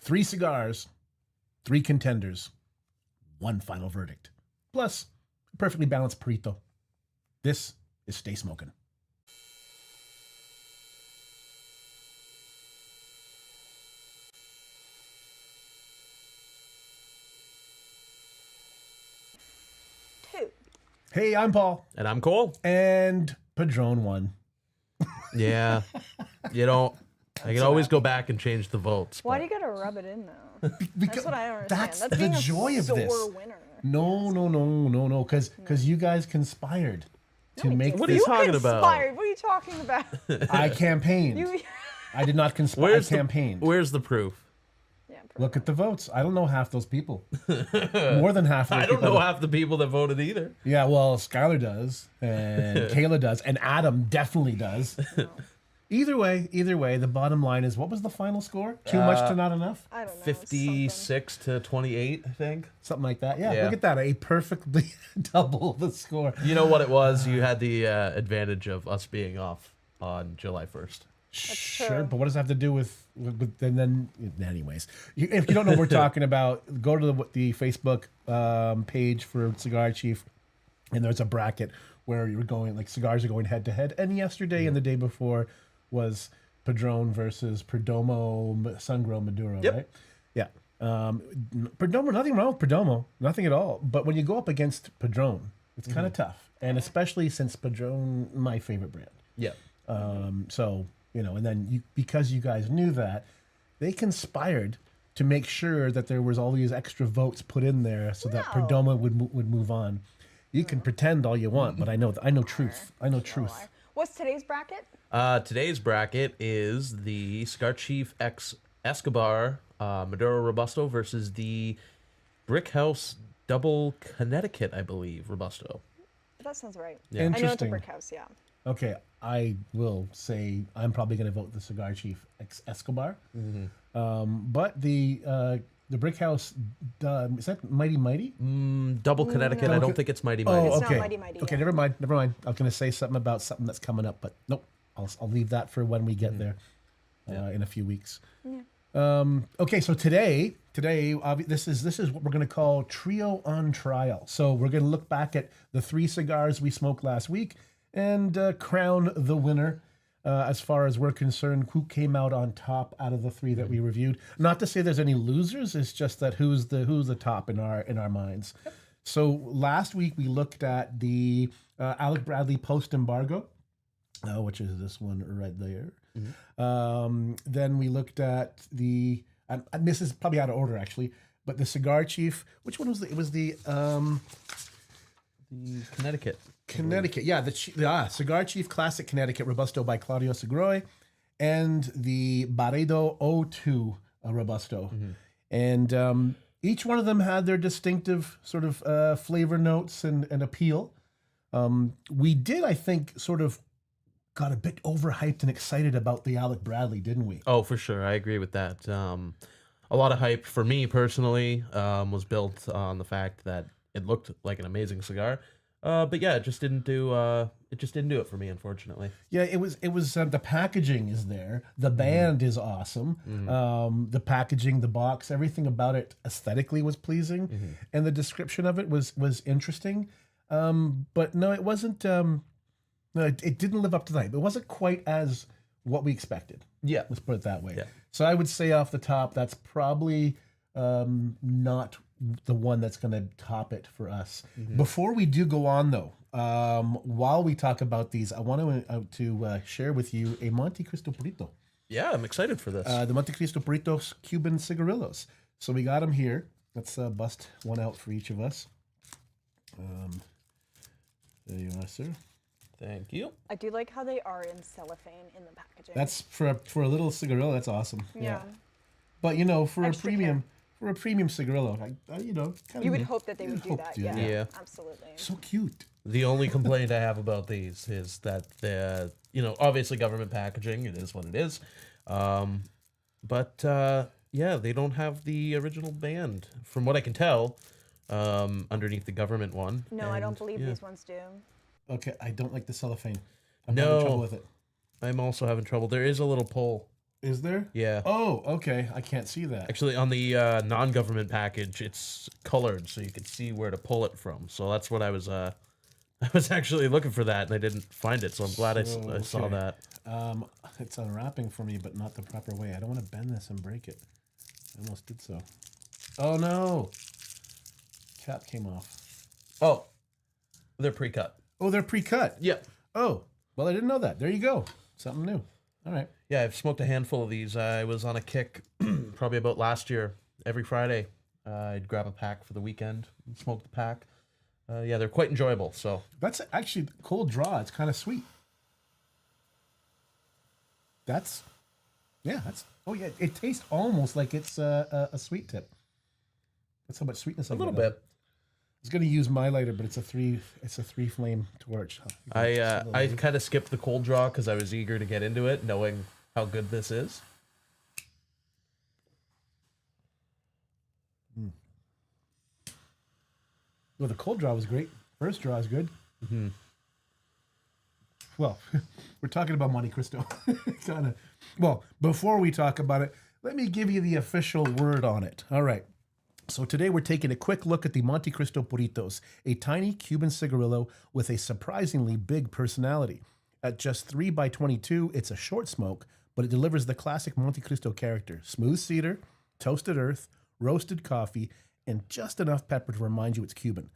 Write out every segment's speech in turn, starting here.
3 cigars, 3 contenders, 1 final verdict. Plus, a perfectly balanced Purito. This is Stay Smokin'. Hey, I'm Paul. And I'm Cole. And Padron won. Yeah. You know, I can always go back and change the votes. Why do you gotta rub it in though? That's what I don't understand. That's That's the being joy a of this. sore winner. No, because you guys conspired to make What are this. you talking about? Conspired. What are you talking about? I campaigned. I did not conspire. I campaigned. Where's the proof? Yeah, Look at the votes. I don't know half those people. More than half of those I don't people. know half the people that voted either. Yeah, well, Skylar does, and Kayla does, and Adam definitely does. No. Either way, the bottom line is, what was the final score? Too much to not enough? I don't know. 56 to 28, I think. Something like that. Yeah, Yeah. look at that. A perfectly double the score. You know what it was? You had the advantage of us being off on July 1st. Sure, true. but what does that have to do with and then anyways, if you don't know what we're talking about, go to the Facebook page for Cigar Chief, and there's a bracket where you're going, like, cigars are going head to head, and yesterday and the day before was Padron versus Perdomo Sangro Maduro, Yep. right? Yeah. Perdomo, nothing wrong with Perdomo, nothing at all, but when you go up against Padron, it's kind of tough, and especially since Padron, my favorite brand. Yeah. So, you know, and then because you guys knew that, they conspired to make sure that there was all these extra votes put in there so that Perdomo would move on. You can pretend all you want, but I know truth. I know truth. What's today's bracket? Today's bracket is the Cigar Chief X Escobar Maduro Robusto versus the Brick House Double Connecticut, I believe, Robusto. That sounds right. Yeah. I know it's a Interesting. brick house, yeah. Okay, I will say I'm probably going to vote the Cigar Chief X Escobar. But the Brick House, is that Mighty Mighty? Double Connecticut. I don't think it's Mighty Mighty. Oh, It's okay. not Mighty Mighty, Okay, yeah. never mind. I was going to say something about something that's coming up, but nope. I'll leave that for when we get there in a few weeks. Yeah. Okay, so today, this is what we're going to call Trio on Trial. So we're going to look back at the 3 cigars we smoked last week and crown the winner. As far as we're concerned, who came out on top out of the 3 that we reviewed. Not to say there's any losers, it's just that who's the top in our minds. Yep. So last week we looked at the Alec Bradley post embargo, which is this one right there. Then we looked at the and this is probably out of order actually, but the Cigar Chief. Which one was it? It was the Connecticut. Connecticut, yeah, the Cigar Chief Classic Connecticut Robusto by Claudio Segroy, and the Barredo O2 Robusto. And each one of them had their distinctive sort of flavor notes and appeal. We did, I think, sort of got a bit overhyped and excited about the Alec Bradley, didn't we? Oh, for sure. I agree with that. A lot of hype for me personally was built on the fact that it looked like an amazing cigar. But yeah, it just didn't do it for me, unfortunately. Yeah, it was the packaging is there. The band is awesome. The packaging, the box, everything about it aesthetically was pleasing. And the description of it was interesting. But no, it wasn't, no, it didn't live up to the hype. It wasn't quite as what we expected. Yeah. Let's put it that way. Yeah. So I would say off the top, that's probably not the one that's going to top it for us. Before we do go on, though, while we talk about these, I want to share with you a Montecristo Purito. Yeah, I'm excited for this. The Montecristo Puritos Cuban cigarillos. So we got them here. Let's bust one out for each of us. There you are, sir. Thank you. I do like how they are in cellophane in the packaging. That's for a little cigarillo. That's awesome. yeah. But you know, for Extra a premium cigarillo, you know, kind You would hope that they would do hope that. to do Yeah, that. Yeah. absolutely. So cute. The only complaint I have about these is that they're, obviously government packaging. It is what it is. But yeah, they don't have the original band, from what I can tell, underneath the government one. No, I don't believe these ones do. Okay, I don't like the cellophane. I'm having trouble with it. I'm also having trouble. There is a little pull Is there? Yeah. Oh, okay. I can't see that. Actually, on the non-government package, it's colored, so you can see where to pull it from. So that's what I was. I was actually looking for that, and I didn't find it. So I'm glad I saw Okay. that. It's unwrapping for me, but not the proper way. I don't want to bend this and break it. I almost did so. Oh no! Cap came off. Oh, they're pre-cut. Oh, they're pre-cut. Yep. Oh, well, I didn't know that. There you go. Something new. All right. Yeah, I've smoked a handful of these. I was on a kick probably about last year. Every Friday, I'd grab a pack for the weekend and smoke the pack. Yeah, they're quite enjoyable. So That's actually cold draw. It's kind of sweet. That's, yeah, that's, oh yeah, it tastes almost like it's a sweet tip. That's how much sweetness I a little got. bit. I was gonna use my lighter, but it's a three flame torch. I kind of skipped the cold draw because I was eager to get into it, knowing how good this is. Well, the cold draw was great. First draw is good. Mm-hmm. Well, we're talking about Montecristo. kind of. Well, before we talk about it, let me give you the official word on it. All right. So today we're taking a quick look at the Montecristo Puritos, a tiny Cuban cigarillo with a surprisingly big personality. At just 3 by 22, it's a short smoke, but it delivers the classic Montecristo character: smooth cedar, toasted earth, roasted coffee, and just enough pepper to remind you it's Cuban.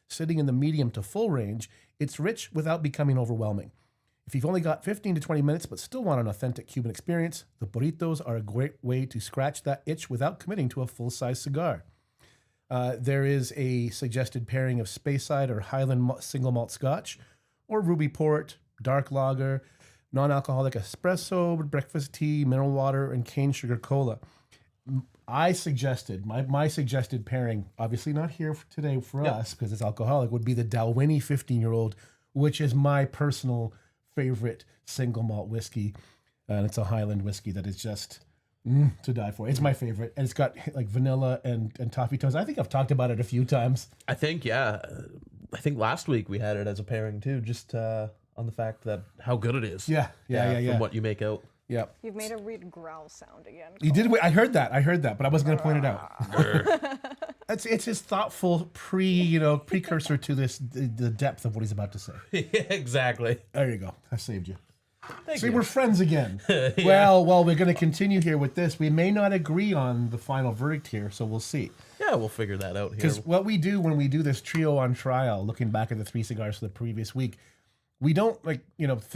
Sitting in the medium to full range, it's rich without becoming overwhelming. If you've only got 15 to 20 minutes but still want an authentic Cuban experience, the Puritos are a great way to scratch that itch without committing to a full-size cigar. There is a suggested pairing of Speyside or Highland single malt Scotch, or Ruby Port, dark lager, non-alcoholic espresso, breakfast tea, mineral water, and cane sugar cola. I suggested, my suggested pairing, obviously not here today for us because it's alcoholic, would be the Dalwhinnie 15-year-old, which is my personal favorite single malt whiskey. And it's a Highland whiskey that is just to die for. It's my favorite. And it's got like vanilla and toffee toast. I think I've talked about it a few times. I think, yeah. I think last week we had it as a pairing too, just on the fact that how good it is. Yeah. From what you make out. Yeah. You've made a weird growl sound again. You did. I heard that, but I wasn't going to point it out. It's his thoughtful precursor to the depth of what he's about to say. Yeah, exactly. There you go. I saved you. Thank See, you. we're friends again. Yeah. Well, we're going to continue here with this. We may not agree on the final verdict here, so we'll see. Yeah, we'll figure that out here. Because what we do when we do this trio on trial, looking back at the 3 cigars for the previous week, we don't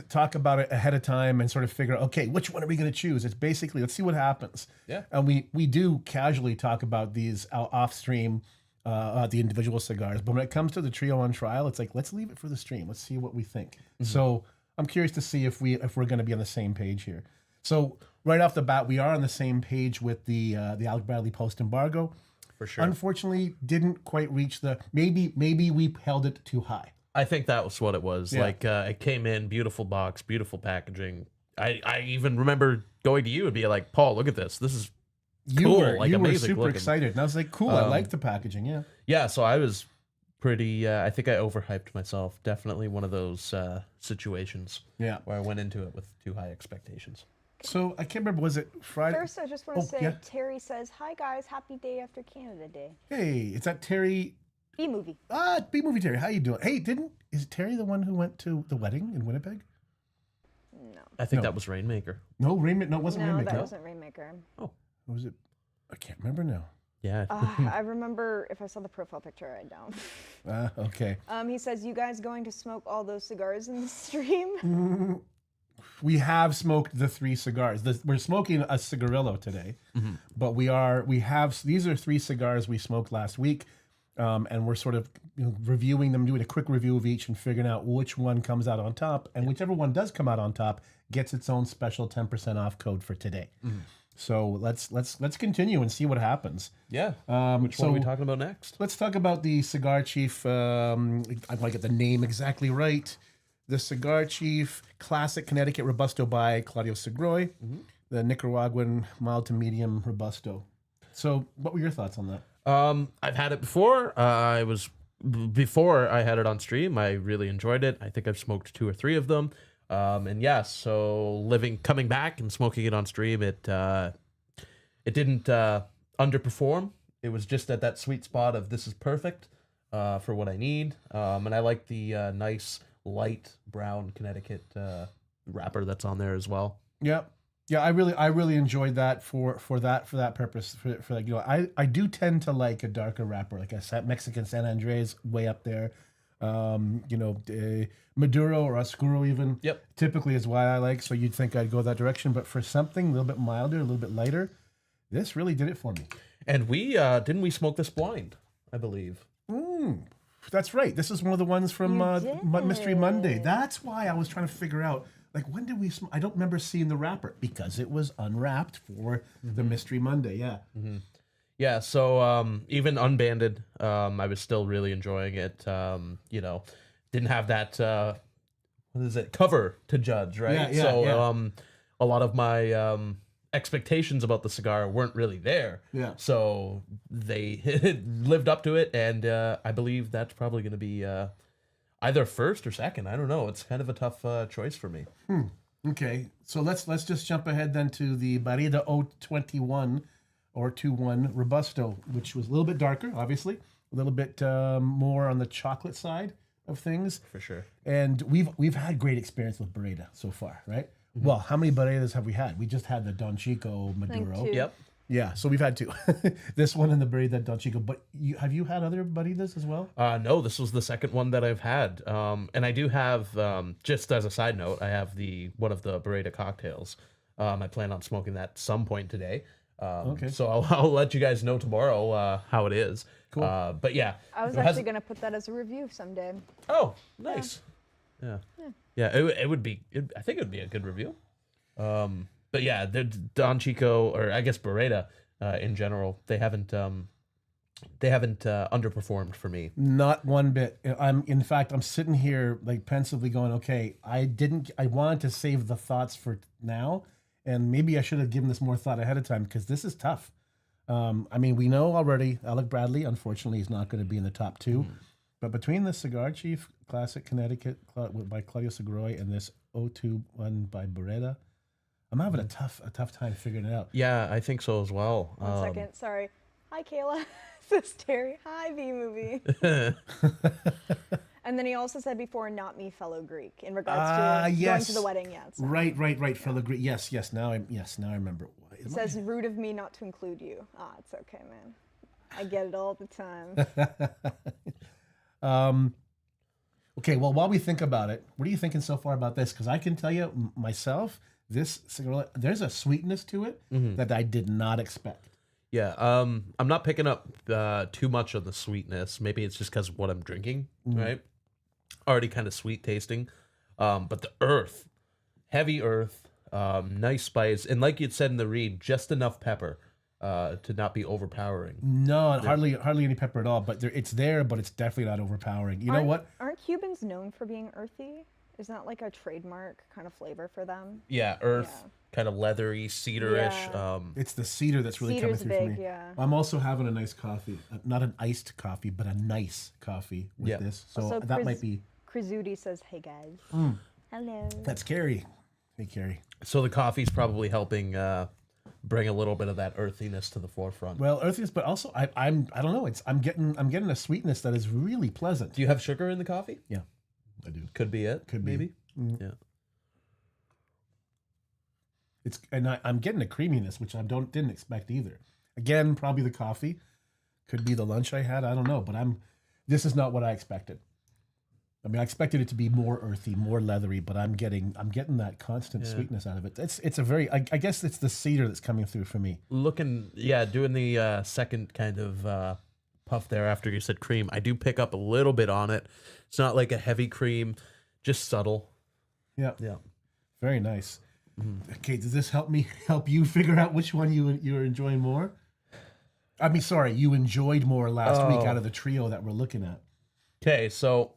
talk about it ahead of time and sort of figure, okay, which one are we going to choose? It's basically, let's see what happens. Yeah. And we do casually talk about these off stream, the individual cigars. But when it comes to the trio on trial, it's like, let's leave it for the stream. Let's see what we think. Mm-hmm. So I'm curious to see if we're going to be on the same page here. So right off the bat, we are on the same page with the Alec Bradley post embargo. For sure. Unfortunately, didn't quite reach maybe we held it too high. I think that was what it was. Yeah. Like, it came in, beautiful box, beautiful packaging. I even remember going to you and being like, Paul, look at this. This is cool. You were amazing super looking. excited. And I was like, cool, I like the packaging, yeah. Yeah, so I was pretty, I think I overhyped myself. Definitely one of those situations where I went into it with too high expectations. So I can't remember, was it Friday? First, I just want to say, Terry says, hi guys, happy day after Canada Day. Hey, is that Terry? B-movie. B-movie Terry, how you doing? Hey, is Terry the one who went to the wedding in Winnipeg? No. I think that was Rainmaker. No, it wasn't No, Rainmaker. that wasn't Rainmaker. Oh. Was it? I can't remember now. Yeah. I remember if I saw the profile picture, I don't. Okay. He says, you guys going to smoke all those cigars in the stream? We have smoked the 3 cigars. We're smoking a cigarillo today, but these are 3 cigars we smoked last week, and we're sort of reviewing them, doing a quick review of each and figuring out which one comes out on top, and whichever one does come out on top gets its own special 10% off code for today. So let's continue and see what happens. Yeah. Which one are we talking about next? Let's talk about the Cigar Chief. I want to get the name exactly right. The Cigar Chief Classic Connecticut Robusto by Claudio Segroy, the Nicaraguan mild to medium Robusto. So what were your thoughts on that? I've had it before. Before I had it on stream, I really enjoyed it. I think I've smoked 2 or 3 of them. And yeah, so coming back and smoking it on stream, it didn't underperform. It was just at that sweet spot of this is perfect for what I need. And I like the nice light brown Connecticut wrapper that's on there as well. Yeah. Yeah, I really enjoyed that for that purpose. For like, I do tend to like a darker wrapper, like a Mexican San Andres way up there. Maduro or Oscuro even. Yep. Typically is why I like. So you'd think I'd go that direction, but for something a little bit milder, a little bit lighter, this really did it for me. And we didn't we smoke this blind, I believe. That's right. This is one of the ones from You Mystery Monday. did. That's why I was trying to figure out, like, when did we? I don't remember seeing the wrapper because it was unwrapped for the Mystery Monday. Yeah. Yeah, so even unbanded, I was still really enjoying it. Didn't have that what is it, cover to judge, right? Yeah, yeah, so yeah. a lot of my expectations about the cigar weren't really there. Yeah. So they lived up to it, and I believe that's probably going to be either first or second. I don't know. It's kind of a tough choice for me. Okay, so let's just jump ahead then to the Barida 021 or 21 Robusto, which was a little bit darker, obviously, a little bit more on the chocolate side of things. For sure. And we've had great experience with Barida so far, right? Well, how many Baridas have we had? We just had the Don Chico Maduro. two. Yep. Yeah, so we've had two. This one and the Barida Don Chico. But have you had other Baridas as well? No, this was the second one that I've had. And I do have, just as a side note, I have one of the Beretta cocktails. I plan on smoking that some point today. Okay. So I'll let you guys know tomorrow how it is. Cool. But yeah. I was it has- actually going to put that as a review someday. Oh, nice. Yeah. It would be. I think it would be a good review. But yeah, the Don Chico, or I guess Beretta, in general, they haven't underperformed for me. Not one bit. In fact, I'm sitting here like pensively going, okay, I wanted to save the thoughts for now, and maybe I should have given this more thought ahead of time because this is tough. I mean, we know already Alec Bradley, unfortunately, is not going to be in the top two. But between the Cigar Chief Classic Connecticut by Claudio Seguroi and this 021 by Beretta, I'm having a tough time figuring it out. Yeah, I think so as well. One second, sorry. Hi, Kayla. This is Terry. Hi, B-Movie. And then he also said before, not me, fellow Greek, in regards to going to the wedding. Yeah. So. Right, fellow Greek. Yes. Now I remember. It says, rude of me not to include you. It's okay, man. I get it all the time. Okay, well, while we think about it, what are you thinking so far about this? Because I can tell you myself, this cigar, there's a sweetness to it that I did not expect. Yeah, I'm not picking up too much of the sweetness. Maybe it's just because of what I'm drinking, right? Already kind of sweet tasting. But the earth, heavy earth, nice spice, and like you'd said in the read, just enough pepper to not be overpowering. No, hardly any pepper at all. But it's there, but it's definitely not overpowering. You know what? Aren't Cubans known for being earthy? Isn't that like a trademark kind of flavor for them? Yeah, earth, kind of leathery, cedarish. Yeah. It's the cedar that's really Cedar's coming through big, for me. yeah. I'm also having a nice coffee, not an iced coffee, but a nice coffee with this. So Also, that might be. Krizuti says, hey guys. Hello. That's Carrie. Hey, Carrie. So the coffee's probably helping bring a little bit of that earthiness to the forefront. Well, earthiness, but also I don't know. I'm getting a sweetness that is really pleasant. Do you have sugar in the coffee? Yeah, I do. Could be it. Could be. Maybe. Yeah. I'm getting a creaminess, which I didn't expect either. Again, probably the coffee. Could be the lunch I had. I don't know, but this is not what I expected. I mean, I expected it to be more earthy, more leathery, but I'm getting that constant sweetness out of it. It's a very, I guess it's the cedar that's coming through for me. Doing the second kind of puff there after you said cream. I do pick up a little bit on it. It's not like a heavy cream, just subtle. Yeah. Yeah. Very nice. Okay, does this help you figure out which one you're enjoying more? I mean, sorry, you enjoyed more last week out of the trio that we're looking at. Okay, so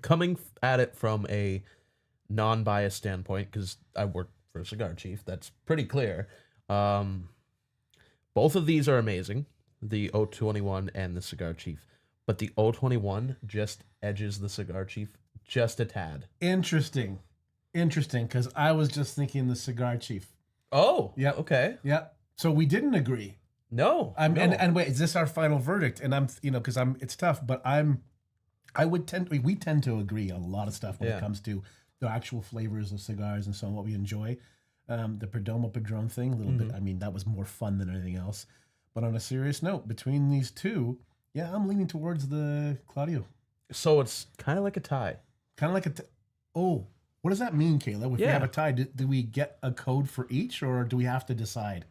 coming at it from a non-biased standpoint, because I work for Cigar Chief, that's pretty clear. Both of these are amazing, the 021 and the Cigar Chief, but the 021 just edges the Cigar Chief just a tad. Interesting. interesting because I was just thinking the Cigar Chief. Oh, Yep. okay. Yeah. So we didn't agree. No, I'm no. and wait, is this our final verdict? And I'm because it's tough, but we tend to agree on a lot of stuff when it Yeah. comes to the actual flavors of cigars and so on, what we enjoy. The Perdomo Padron thing, a little bit. I mean, that was more fun than anything else. But on a serious note, between these two, yeah, I'm leaning towards the Claudio. So it's kind of like a tie. Kind of like oh, what does that mean, Kayla? If we Yeah. have a tie, do we get a code for each, or do we have to decide?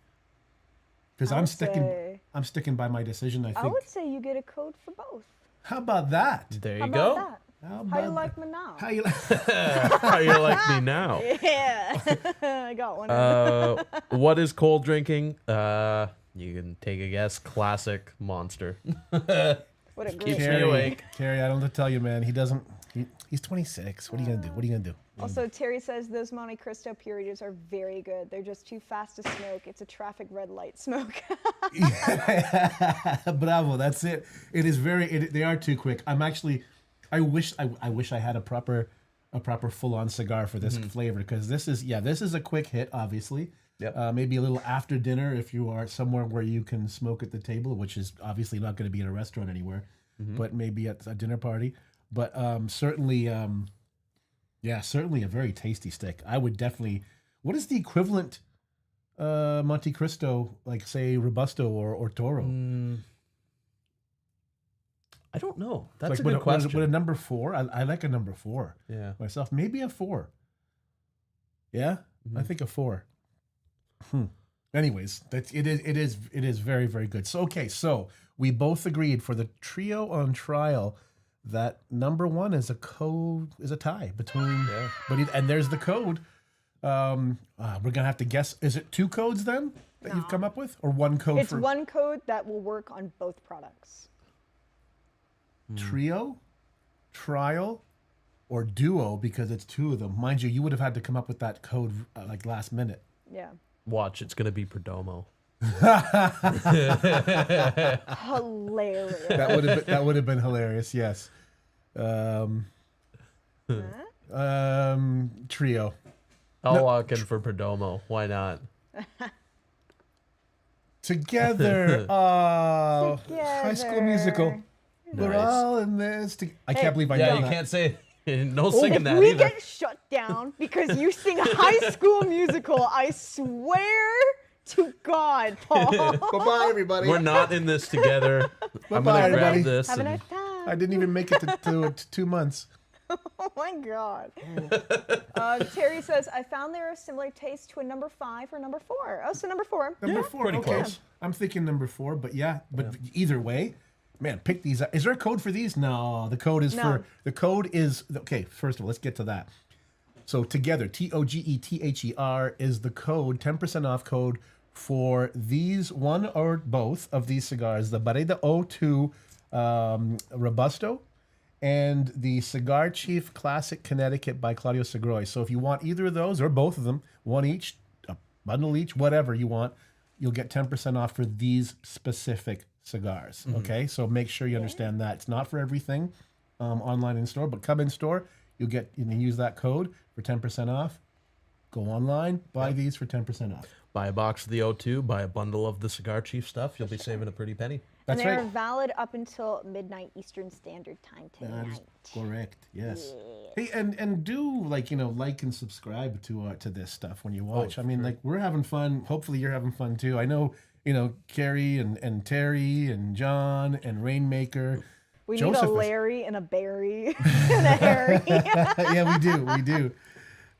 Because I I'm would sticking. say- I'm sticking by my decision. I I think. would say you get a code for both. How about that? There How you about go. that? How How about you like me now? How you How you like me now? Yeah, I got one. What is cold drinking? You can take a guess. Classic Monster. What a keeps great. me Carrie, awake. Carrie, I don't have to tell you, man. He doesn't. He's 26. What are you gonna do? What are you gonna do? Also, Terry says those Montecristo Puritos are very good. They're just too fast to smoke. It's a traffic red light smoke. Bravo. That's it. It is they are too quick. I'm actually. I wish I had a proper full on cigar for this flavor because this is a quick hit, obviously. Yep. Maybe a little after dinner if you are somewhere where you can smoke at the table, which is obviously not going to be in a restaurant anywhere, but maybe at a dinner party. But certainly, certainly a very tasty stick. I would definitely. What is the equivalent Montecristo, like say Robusto or Toro? I don't know. That's Like a with good question. With a number 4, I like a number 4 Yeah. myself. Maybe a 4. Yeah, I think a 4. Anyways, it is very, very good. So okay, so we both agreed for the trio on trial that number 1 is a tie between. Yeah. And there's the code. We're gonna have to guess. Is it 2 codes then that you've come up with, or 1 code It's for one code that will work on both products. trio, trial, or duo? Because it's 2 of them. Mind you, you would have had to come up with that code like last minute. Yeah. Watch, it's gonna be Perdomo. Hilarious. That would have been hilarious. Yes. Trio. I'll lock in for Perdomo. Why not? Together. Oh, High School Musical. We're Nice. all in this. I can't believe I Yeah, know you that. can't say no singing If that we either. get shut down because you sing High School Musical, I swear to God, Paul. Bye-bye, everybody. We're not in this together. I'm Bye-bye, gonna grab everybody. this. Have a and- nice time. I didn't even make it to 2 months. Oh my God. Terry says, I found there a similar taste to a number 5 or number 4. Oh, so number 4. Number 4. pretty okay. close. I'm thinking number 4, but either way, man, pick these. Is there a code for these? No, the code is okay. First of all, let's get to that. So together, TOGETHER is the code, 10% off code for these one or both of these cigars, the Bareda O2 Robusto and the Cigar Chief Classic Connecticut by Claudio Segroy. So if you want either of those or both of them, one each, a bundle each, whatever you want, you'll get 10% off for these specific cigars. Okay, so make sure you understand that it's not for everything online in store, but come in store, you can use that code for 10% off. Go online, buy these for 10% off. Buy a box of the O2, buy a bundle of the Cigar Chief stuff. You'll be saving a pretty penny. That's and they're right. valid up until midnight Eastern Standard Time That is tonight. correct. Yes. Hey, and do like and subscribe to this stuff when you watch. I mean, like we're having fun. Hopefully, you're having fun too. I know Carrie and Terry and John and Rainmaker. We Joseph need a is- Larry and a Barry and a Harry. Yeah, we do.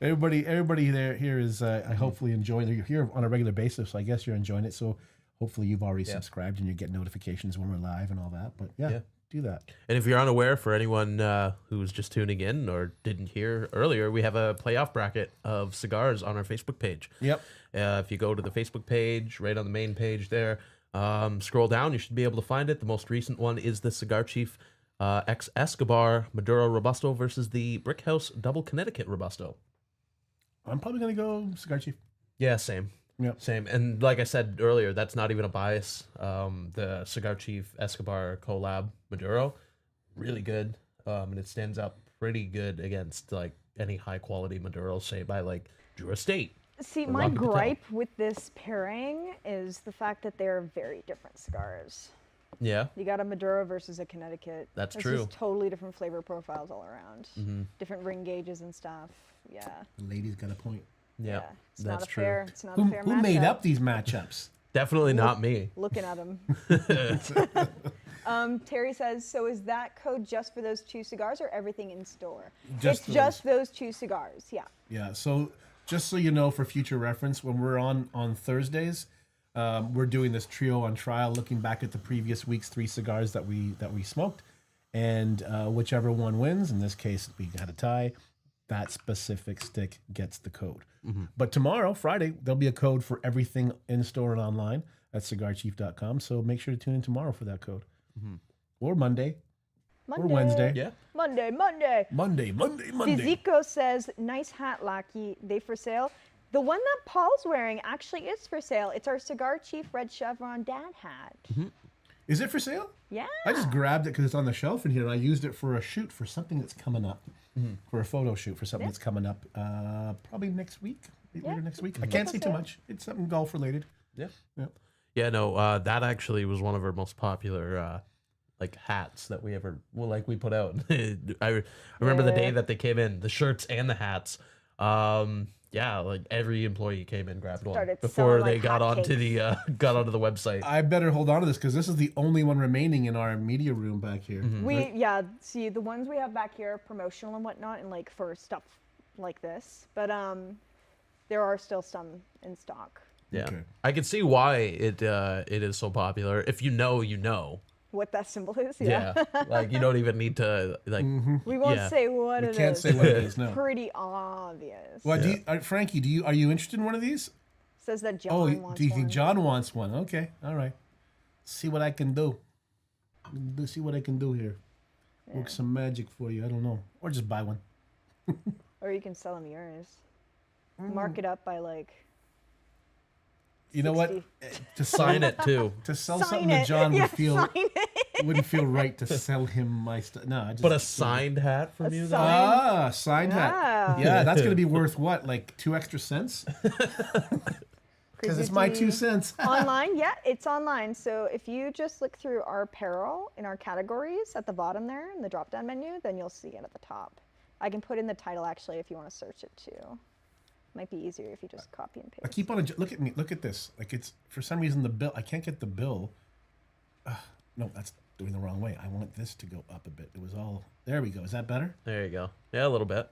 Everybody here is hopefully enjoying. You're here on a regular basis, so I guess you're enjoying it. So hopefully you've already subscribed and you get notifications when we're live and all that. But yeah. Do that. And if you're unaware, for anyone who's just tuning in or didn't hear earlier, we have a playoff bracket of cigars on our Facebook page. Yep. If you go to the Facebook page, right on the main page there, scroll down, you should be able to find it. The most recent one is the Cigar Chief X Escobar Maduro Robusto versus the Brickhouse Double Connecticut Robusto. I'm probably gonna go Cigar Chief. Yeah, same. Yep. Same. And like I said earlier, that's not even a bias. The Cigar Chief Escobar collab Maduro, really good. And it stands up pretty good against like any high quality Maduro, say by like Drew Estate. See, Or my Rocky Patel. gripe with this pairing is the fact that they're very different cigars. Yeah. You got a Maduro versus a Connecticut. That's It's true. Just totally different flavor profiles all around. Different ring gauges and stuff. Yeah. The lady's got a point. Yeah. It's That's not a true. fair. It's not Who, a fair who made matchup. up these matchups? Definitely not me. Looking at them. Terry says, so is that code just for those 2 cigars or everything in store? Just It's just those 2 cigars, yeah. Yeah. So just so you know, for future reference, when we're on Thursdays, we're doing this trio on trial, looking back at the previous week's 3 cigars that we smoked, and whichever one wins. In this case, we had a tie. That specific stick gets the code. But tomorrow, Friday, there'll be a code for everything in store and online at cigarchief.com. So make sure to tune in tomorrow for that code, or Monday, or Wednesday. Yeah. Monday. Monday. Fiziko says, nice hat, Lucky. They for sale? The one that Paul's wearing actually is for sale. It's our Cigar Chief Red Chevron dad hat. Is it for sale? Yeah. I just grabbed it because it's on the shelf in here, and I used it for a shoot for something that's coming up, for a photo shoot for something that's coming up, probably next week, later next week. I can't say too much. It's something golf related. Yeah. Yeah. Yeah, no, that actually was one of our most popular like hats that we ever we put out. I remember the day that they came in, the shirts and the hats. Yeah, like every employee came in, grabbed one Started before selling they like got onto hotcakes. the got onto the website. I better hold on to this because this is the only one remaining in our media room back here. See, the ones we have back here are promotional and whatnot, and like for stuff like this. But there are still some in stock. Yeah, Okay. I can see why it is so popular. If you know, you know. What that symbol is, Yeah, like you don't even need to like. We won't Yeah. say what We it can't is. say what it is, no. Pretty obvious. Well, Frankie, are you interested in one of these? Says that John Oh, wants do you think one. John wants one? Okay, all right. See what I can do. See what I can do here. Work some magic for you. I don't know, or just buy one. Or you can sell him yours. Mark it up by like. You know what? 60. To Sign it too. To sell Sign something it. to John Yeah, would feel sign it. wouldn't feel right to sell him my stuff. No, I just But a signed hat from you, though. sign- signed hat. Yeah. Yeah, that's gonna be worth what? Like 2 extra cents? Because it's my 2 cents. Online, yeah, it's online. So if you just look through our apparel in our categories at the bottom there in the drop down menu, then you'll see it at the top. I can put in the title actually if you want to search it too. Might be easier if you just copy and paste. I keep on look at me. Look at this. Like it's for some reason the bill. I can't get the bill. No, that's doing the wrong way. I want this to go up a bit. It was all there. We go. Is that better? There you go. Yeah, a little bit.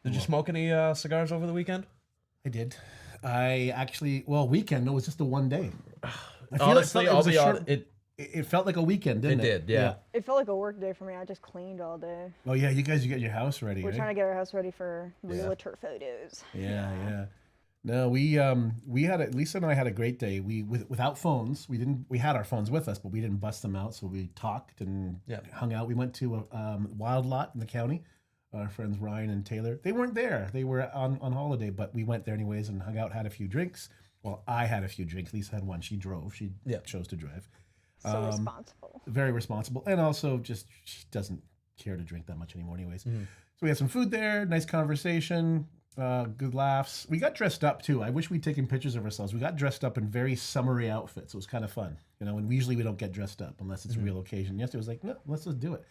Did you smoke any cigars over the weekend? I did. I actually weekend. No, it was just a one day. I feel Honestly, it I'll was a be short- honest. It It felt like a weekend, didn't it? It did, yeah. It felt like a work day for me. I just cleaned all day. Oh yeah, you guys, you get your house ready. We're right? trying to get our house ready for realtor photos. Yeah. No, we had Lisa and I had a great day. Without phones, we had our phones with us, but we didn't bust them out. So we talked and hung out. We went to a wild lot in the county. Our friends Ryan and Taylor, they weren't there. They were on holiday, but we went there anyways and hung out, had a few drinks. Well, I had a few drinks. Lisa had one. She drove. She chose to drive. So responsible. Very responsible, and also just she doesn't care to drink that much anymore anyways. So we had some food there, nice conversation, good laughs. We got dressed up too. I wish we'd taken pictures of ourselves. We got dressed up in very summery outfits. It was kind of fun, and usually we don't get dressed up unless it's a real occasion. Yesterday was like, no, let's just do it.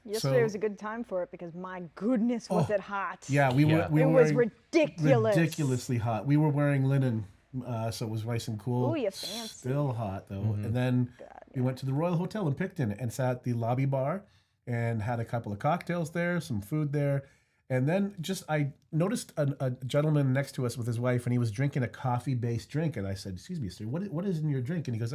Yesterday was a good time for it because my goodness was it hot. Yeah, we were It was wearing ridiculous. ridiculously hot. We were wearing linen, so it was nice and cool. Ooh, you fancy. Still hot though. And then we went to the Royal Hotel in Picton and sat at the lobby bar and had a couple of cocktails there, some food there. And then I noticed a gentleman next to us with his wife, and he was drinking a coffee-based drink. And I said, "Excuse me, sir, what is in your drink?" And he goes,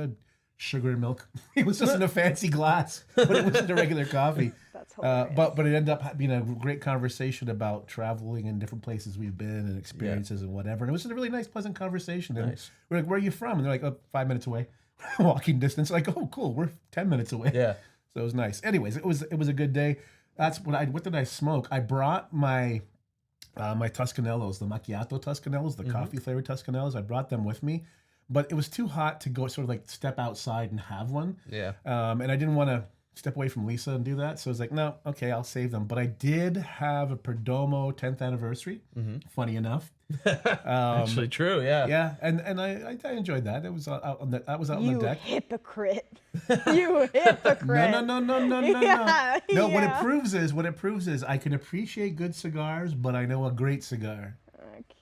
"Sugar and milk." It was just in a fancy glass, but it wasn't a regular coffee. That's hilarious. But it ended up being a great conversation about traveling and different places we've been and experiences and whatever. And it was just a really nice, pleasant conversation. And we're like, "Where are you from?" And they're like, 5 minutes away, walking distance. Like, "Oh, cool, we're 10 minutes away." Yeah. So it was nice. Anyways, it was a good day. That's what did I smoke? I brought my my Tuscanellos, the macchiato Tuscanellos, the coffee flavored Tuscanellos. I brought them with me, but it was too hot to go sort of like step outside and have one. Yeah. And I didn't want to step away from Lisa and do that. So I was like, no, okay, I'll save them. But I did have a Perdomo 10th anniversary. Funny enough. Actually, true. Yeah. Yeah, and I enjoyed that. It was out on the on the deck. Hypocrite. You hypocrite. No. Yeah, No, what it yeah. proves is I can appreciate good cigars, but I know a great cigar.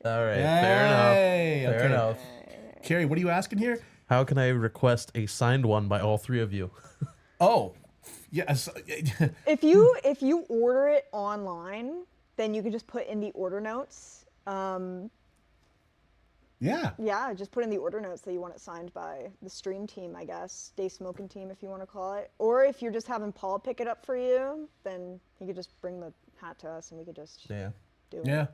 All right. Fair enough. Hey, Fair okay. enough. Carrie, what are you asking here? How can I request a signed one by all three of you? Oh, yes. If you order it online, then you can just put in the order notes. Yeah. Yeah, just put in the order notes that you want it signed by the stream team, I guess. Stay Smokin team, if you want to call it. Or if you're just having Paul pick it up for you, then you could just bring the hat to us and we could just Yeah. do it. Yeah.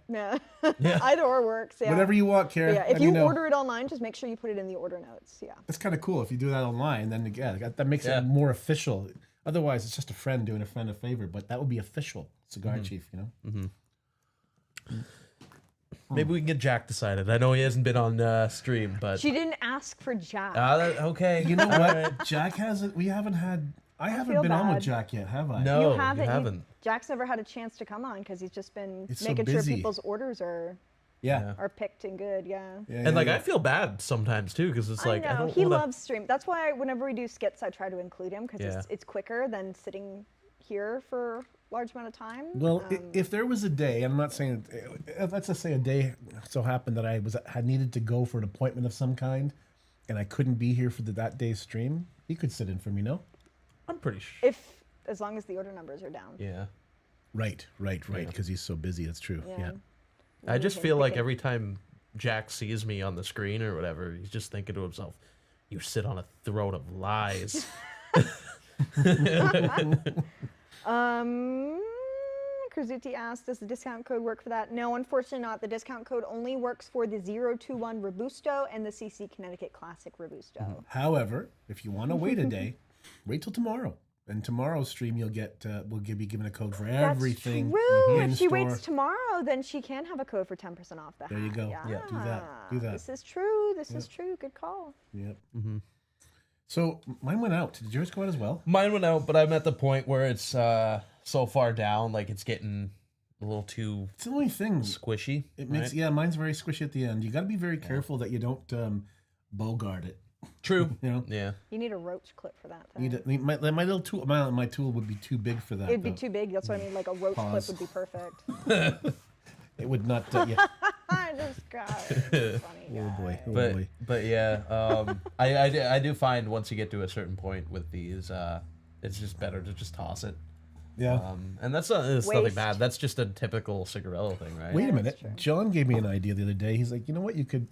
Yeah. Either or works. Yeah. Whatever you want, But Carrie. yeah, if Let me you know. order it online, just make sure you put it in the order notes. Yeah. That's kind of cool. If you do that online, then yeah, that makes Yeah. it more official. Otherwise, it's just a friend doing a friend a favor. But that would be official, cigar chief. You know. Maybe we can get Jack decided. I know he hasn't been on stream, but She didn't ask for Jack. okay. You know what? Jack hasn't. We haven't had. I haven't feel been on with bad. Jack yet, have I? No, you haven't. haven't. Jack's never had a chance to come on because he's just been It's so making sure busy. people's orders are Yeah. picked and good. Yeah. Yeah, And like yeah. I feel bad sometimes too because it's like I I know don't he wanna... loves stream. That's why whenever we do skits, I try to include him because Yeah. it's quicker than sitting here for a large amount of time. Well, if there was a day, I'm not saying, let's just say a day so happened that I had needed to go for an appointment of some kind, and I couldn't be here for that day's stream, he could sit in for me, no? I'm pretty sure. As long as the order numbers are down. Yeah. Right, because he's so busy. That's true. Yeah. I just can feel like pick it. every time Jack sees me on the screen or whatever, he's just thinking to himself, "You sit on a throne of lies." Krazuti asked, does the discount code work for that? No, unfortunately not. The discount code only works for the 021 Robusto and the CC Connecticut Classic Robusto. However, if you want to wait a day, wait till tomorrow. And tomorrow's stream, you'll get we'll be given a code for everything. That's true. in If she store. waits tomorrow, then she can have a code for 10% off the hat. There you go. Yeah. Do that. Do that. This is true. This is true. Good call. Yep. So mine went out. Did yours go out as well? Mine went out, but I'm at the point where it's so far down, like it's getting a little too It's the only thing. squishy. It makes right? yeah, mine's very squishy at the end. You got to be very careful that you don't bogart it. True. You know, Yeah. You need a roach clip for that. you Thing. need my little tool. My tool would be too big for that. It'd be though. too big. That's what I mean. Like a roach Pause. clip would be perfect. It would not. Yeah. I just got it. Funny Oh guy. boy. Oh But boy. but yeah, I do find once you get to a certain point with these, it's just better to just toss it. Yeah. And that's it's nothing Waste. bad. That's just a typical cigarello thing, right? Wait a that's minute. true. John gave me an idea the other day. He's like, you know what? You could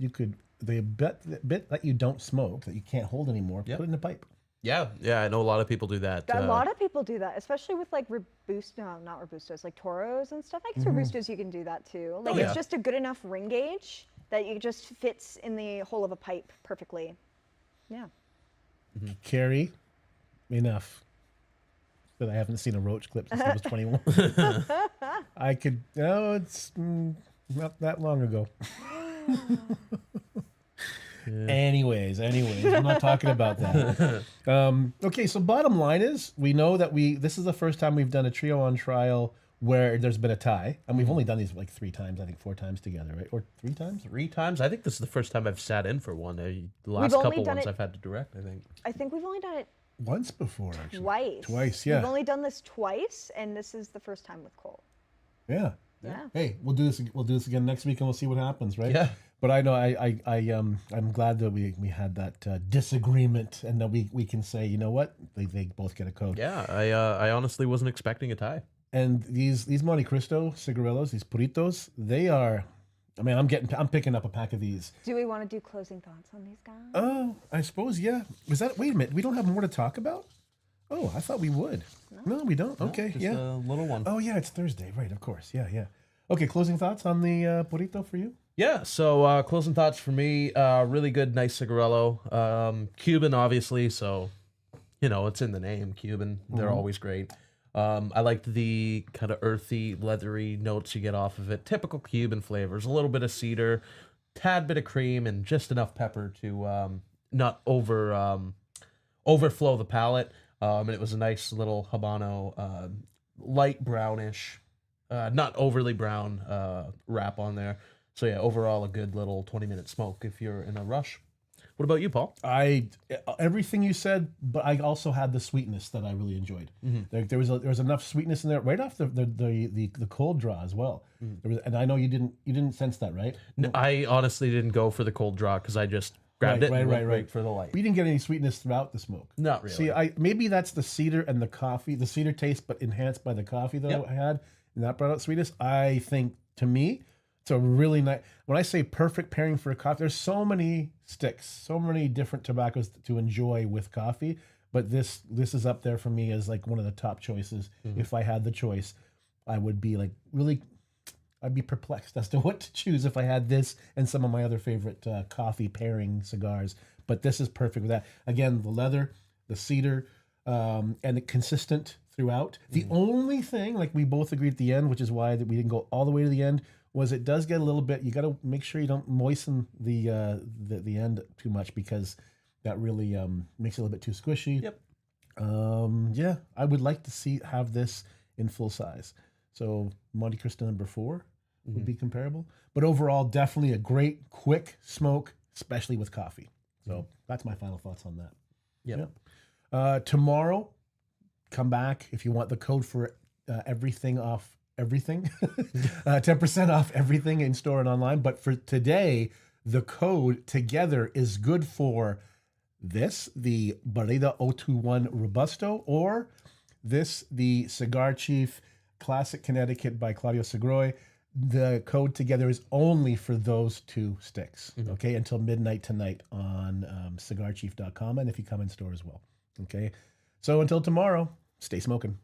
the bit that you don't smoke that you can't hold anymore. Yep. Put it in a pipe. Yeah, I know a lot of people do that. A lot of people do that, especially with like not Robustos, like Toros and stuff. I guess Robustos you can do that too. Like yeah. it's just a good enough ring gauge that it just fits in the hole of a pipe perfectly. Yeah. Carrie, enough. But I haven't seen a roach clip since I was 21. I could. No, it's not that long ago. Anyways, I'm not talking about that. Okay, so bottom line is, we know that this is the first time we've done a trio on trial where there's been a tie, and we've only done these like 3 times, I think 4 times together, right? Or 3 times? 3 times. I think this is the first time I've sat in for one. The last only couple done ones it- I've had to direct. I think. I think we've only done it Once before, actually. twice. Twice, yeah. We've only done this twice, and this is the first time with Cole. Yeah. Yeah. Hey, we'll do this. We'll do this again next week, and we'll see what happens, right? Yeah. But I know I'm glad that we had that disagreement, and that we can say, you know what, they both get a code. Yeah, I honestly wasn't expecting a tie. And these Montecristo cigarillos, these Puritos, they are. I mean, I'm picking up a pack of these. Do we want to do closing thoughts on these guys? Oh, I suppose, yeah. Wait a minute, we don't have more to talk about? Oh, I thought we would. No, we don't. Okay, Just yeah. a little one. Oh, yeah, it's Thursday, right? Of course, yeah. Okay, closing thoughts on the Purito for you? Yeah, so closing thoughts for me, really good, nice cigarello. Cuban, obviously, so, it's in the name, Cuban. They're always great. I liked the kind of earthy, leathery notes you get off of it. Typical Cuban flavors, a little bit of cedar, tad bit of cream, and just enough pepper to not overflow the palate. And it was a nice little Habano, light brownish, not overly brown wrap on there. So yeah, overall a good little 20-minute smoke if you're in a rush. What about you, Paul? Everything you said, but I also had the sweetness that I really enjoyed. There was enough sweetness in there right off the cold draw as well. There was, and I know you didn't sense that, right? No, I honestly didn't go for the cold draw because I just grabbed it and went right for the light. We didn't get any sweetness throughout the smoke. Not really. See, maybe that's the cedar and the coffee, the cedar taste, but enhanced by the coffee that I had, and that brought out sweetness. I think, to me, it's a really nice. When I say perfect pairing for a coffee, there's so many sticks, so many different tobaccos to enjoy with coffee. But this is up there for me as like one of the top choices. If I had the choice, I would be like really. I'd be perplexed as to what to choose if I had this and some of my other favorite coffee pairing cigars. But this is perfect with that. Again, the leather, the cedar, and it consistent throughout. The only thing, like we both agreed at the end, which is why we didn't go all the way to the end, was it does get a little bit. You got to make sure you don't moisten the end too much because that really makes it a little bit too squishy. Yep. Yeah, I would like to have this in full size. So Montecristo number 4 would be comparable. But overall, definitely a great, quick smoke, especially with coffee. So that's my final thoughts on that. Yep. Tomorrow, come back if you want the code for everything off everything. 10% off everything in store and online. But for today, the code together is good for this, the Barreda 021 Robusto, or this, the Cigar Chief Classic Connecticut by Claudio Segroy. The code together is only for those 2 sticks, okay, until midnight tonight on cigarchief.com, and if you come in store as well, okay? So until tomorrow, stay smoking.